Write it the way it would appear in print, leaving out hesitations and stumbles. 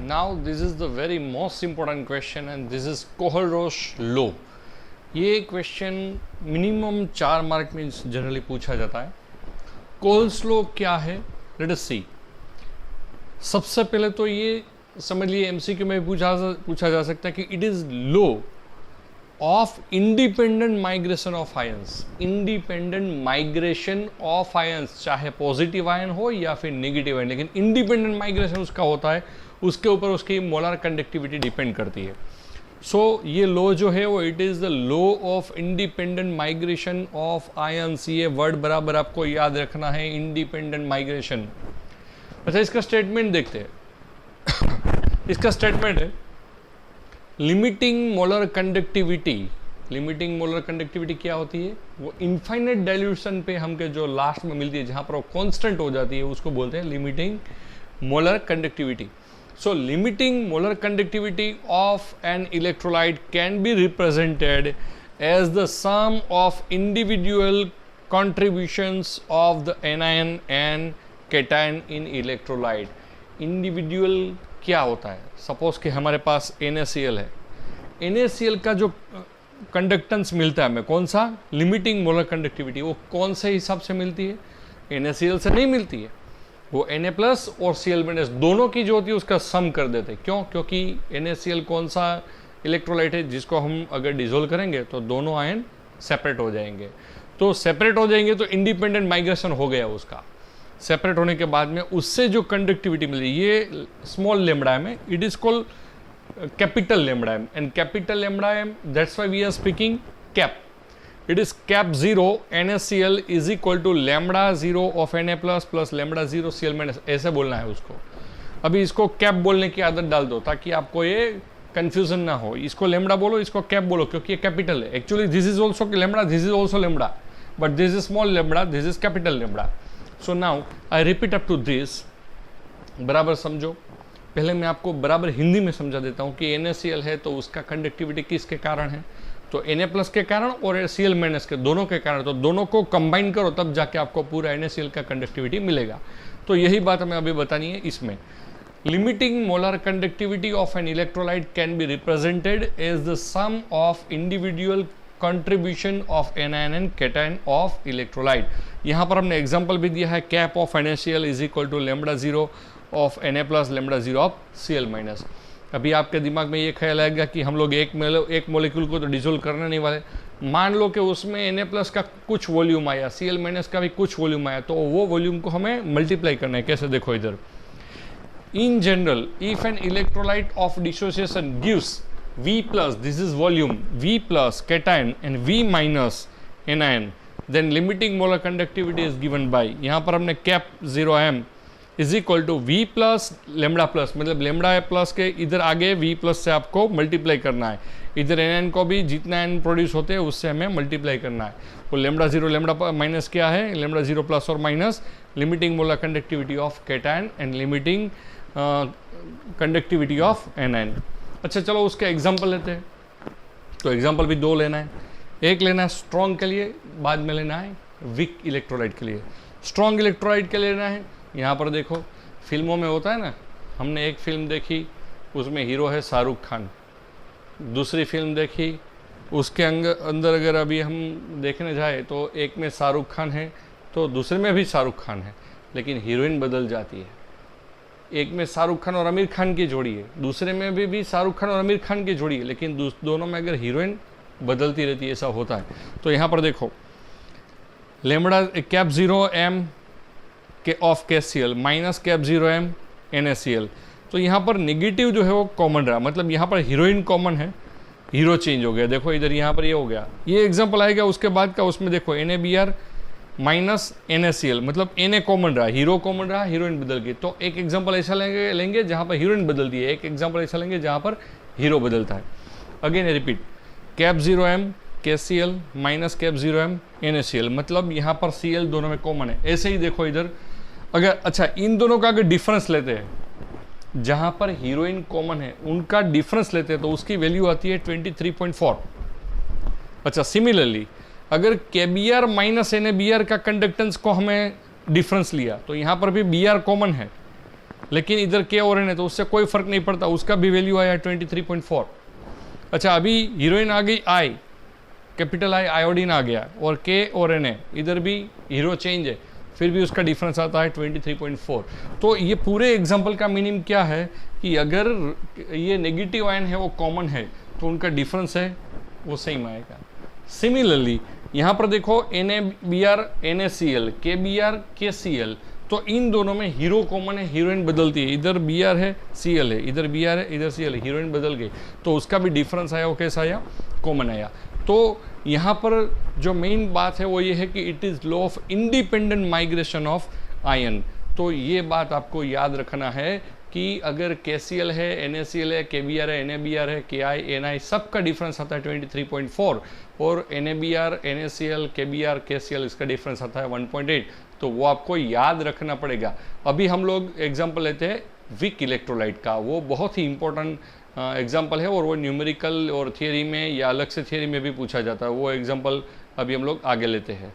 Now this is the very most important question and this is Kohlrausch law. ये question minimum 4 mark में generally पूछा जाता है। कोहल्स law क्या है, लेट अस सी। सबसे पहले तो ये समझ लिए एमसीक्यू में पूछा जा सकता है कि it is law of independent migration of ions. Independent migration of ions, चाहे पॉजिटिव आयन हो या फिर नेगेटिव आयन, लेकिन इंडिपेंडेंट माइग्रेशन उसका होता है, उसके ऊपर उसकी मोलर कंडक्टिविटी डिपेंड करती है। सो ये लॉ जो है वो it is the law of independent migration of ions. ये वर्ड बराबर आपको याद रखना है, इंडिपेंडेंट माइग्रेशन। अच्छा, इसका स्टेटमेंट देखते हैं। इसका स्टेटमेंट है limiting molar conductivity. Limiting molar conductivity क्या होती है? वो इनफाइनाइट डाइल्यूशन पे हमके जो लास्ट में मिलती है, जहां पर वो कांस्टेंट हो जाती है, उसको बोलते हैं limiting molar conductivity. So limiting molar conductivity of an electrolyte can be represented as the sum of individual contributions of the anion and cation in electrolyte. Individual क्या होता है? Suppose कि हमारे पास NaCl है। NaCl का जो कंडक्टेंस मिलता है हमें, कौन सा? Limiting molar conductivity. वो कौन से हिसाब से मिलती है? NaCl से नहीं मिलती है, वो Na प्लस और Cl- दोनों की जो होती है उसका सम कर देते हैं। क्यों? क्योंकि NaCl कौन सा इलेक्ट्रोलाइट है जिसको हम अगर डिसोल्व करेंगे तो दोनों आयन सेपरेट हो जाएंगे। तो सेपरेट हो जाएंगे तो इंडिपेंडेंट माइग्रेशन हो गया उसका। सेपरेट होने के बाद में उससे जो कंडक्टिविटी मिली, ये स्मॉल लेमड़ा एम है, it is called capital lambda M, and capital lambda M, that's why we are speaking cap. It is cap 0 NaCl is equal to lambda 0 of Na plus lambda 0 Cl-, ऐसे बोलना है उसको। अभी इसको cap बोलने की आदत डाल दो ताकि आपको ये कंफ्यूजन ना हो। इसको लैम्बडा बोलो, इसको कैप बोलो, क्योंकि ये कैपिटल है। Actually this is also lambda, this is also lambda, but this is small lambda, this is capital lambda. So now I repeat up to this, बराबर समझो। पहले मैं आपको बराबर हिंदी में समझा देता हूँ कि NaCl है तो उसका कंडक्टिविटी किसके कारण है? तो Na प्लस के कारण और Cl- के, दोनों के कारण। तो दोनों को कंबाइन करो तब जाके आपको पूरा NaCl का कंडक्टिविटी मिलेगा। तो यही बात हमें अभी बतानी है इसमें। Limiting molar conductivity of an electrolyte can be represented as the sum of individual contribution of anion and cation of electrolyte. यहाँ पर हमने एग्जाम्पल भी दिया है, cap of NaCl is equal to lambda 0 of Na plus lambda 0 of Cl-। अभी आपके दिमाग में ये ख्याल आएगा कि हम लोग एक मॉलिक्यूल को तो डिसोल्व करने नहीं वाले। मान लो कि उसमें Na प्लस का कुछ वॉल्यूम आया, Cl- का भी कुछ वॉल्यूम आया, तो वो वॉल्यूम को हमें मल्टीप्लाई करना है। कैसे? देखो इधर। In general if an electrolyte of dissociation gives V plus, this is volume, V plus cation and V minus anion, then limiting molar conductivity is given by, यहाँ पर हमने cap 0m is equal to V plus lambda plus, मतलब lambda plus के इधर आगे V plus से आपको multiply करना है। इधर एन को भी जितना एन प्रोड्यूस होते हैं उससे हमें मल्टीप्लाई करना है। वो लैम्बडा 0 लैम्बडा माइनस क्या है? लैम्बडा 0 प्लस और minus limiting molar conductivity of cation and limiting conductivity of anion. अच्छा चलो उसके एग्जाम्पल लेते हैं। तो एग्जाम्पल भी 2 लेना है। एक लेना है स्ट्रॉन्ग के लिए, बाद में लेना है वीक इलेक्ट्रोलाइट के लिए। स्ट्रॉन्ग इलेक्ट्रोलाइट के लिए लेना है। यहाँ पर देखो, फिल्मों में होता है ना, हमने एक फिल्म देखी उसमें हीरो है शाहरुख खान, दूसरी फिल्म देखी उसके अंदर अगर अभी हम देखने जाए तो एक में शाहरुख खान है तो दूसरे में भी शाहरुख खान है, लेकिन हीरोइन बदल जाती है। एक में शाहरुख खान और आमिर खान की जोड़ी है, दूसरे में भी शाहरुख खान और आमिर खान की जोड़ी है, लेकिन दोनों में अगर हीरोइन बदलती रहती है, ऐसा होता है। तो यहाँ पर देखो लैम्बडा कैप 0m के of KCl minus cap 0m NaCl। तो यहाँ पर नेगेटिव जो है वो कॉमन रहा, मतलब यहाँ पर हीरोइन कॉमन है, हीरो चेंज हो गया। देखो इधर यहाँ पर ये हो गया, ये एग्जांपल आएगा उसके बाद का, उसमें देखो NaBr माइनस NaCl, मतलब Na कॉमन रहा, हीरो कॉमन रहा, हीरोइन बदल गई। तो एक एग्जाम्पल ऐसा लेंगे जहाँ पर हीरोइन बदलती है, एक एग्जाम्पल ऐसा लेंगे जहाँ पर हीरो बदलता है। Again repeat, cap 0m KCl minus cap 0m NaCl, मतलब यहाँ पर Cl दोनों में कॉमन है। ऐसे ही देखो इधर, अगर अच्छा इन दोनों का अगर डिफरेंस लेते हैं, जहां पर हीरोइन कॉमन है उनका डिफरेंस लेते हैं तो उसकी वैल्यू आती है 23.4। अच्छा सिमिलरली अगर KBr माइनस NaBr का कंडक्टेंस को हमें डिफरेंस लिया तो यहाँ पर भी Br कॉमन है, लेकिन इधर के और एन है तो उससे कोई फर्क नहीं पड़ता, उसका भी वैल्यू आया 23.4। अच्छा, अभी हीरोइन आ गई आई, कैपिटल आई, आयोडीन आ गया, और के और एन है, इधर भी हीरो चेंज है, फिर भी उसका डिफरेंस आता है 23.4। तो ये पूरे एग्जाम्पल का मीनिंग क्या है कि अगर ये नेगेटिव आयन है वो कॉमन है तो उनका डिफरेंस है वो सेम आएगा। सिमिलरली यहाँ पर देखो NaBr NaCl, KBr KCl, तो इन दोनों में हीरो कॉमन है, हीरोइन बदलती है, इधर Br है Cl है, इधर Br है इधर Cl है, हीरोइन बदल गई, तो उसका भी डिफरेंस आया, वो कैसा आया, कॉमन आया। तो यहाँ पर जो मेन बात है वो ये है कि it is law of independent migration of ion. तो ये बात आपको याद रखना है कि अगर KCl है, NaCl है, KBr है, NaBr है, Ki, Ni, सबका डिफरेंस आता है 23.4, और NaBr, NaCl, KBr, KCl इसका डिफरेंस आता है 1.8। तो वो आपको याद रखना पड़ेगा। अभी हम लोग एग्जांपल लेते हैं वीक इलेक्ट्रोलाइट का, वो बहुत ही इंपॉर्टेंट एग्जांपल है, और वो न्यूमेरिकल और थियरी में या अलग से थियरी में भी पूछा जाता है। वो एग्जांपल अभी हम लोग आगे लेते हैं।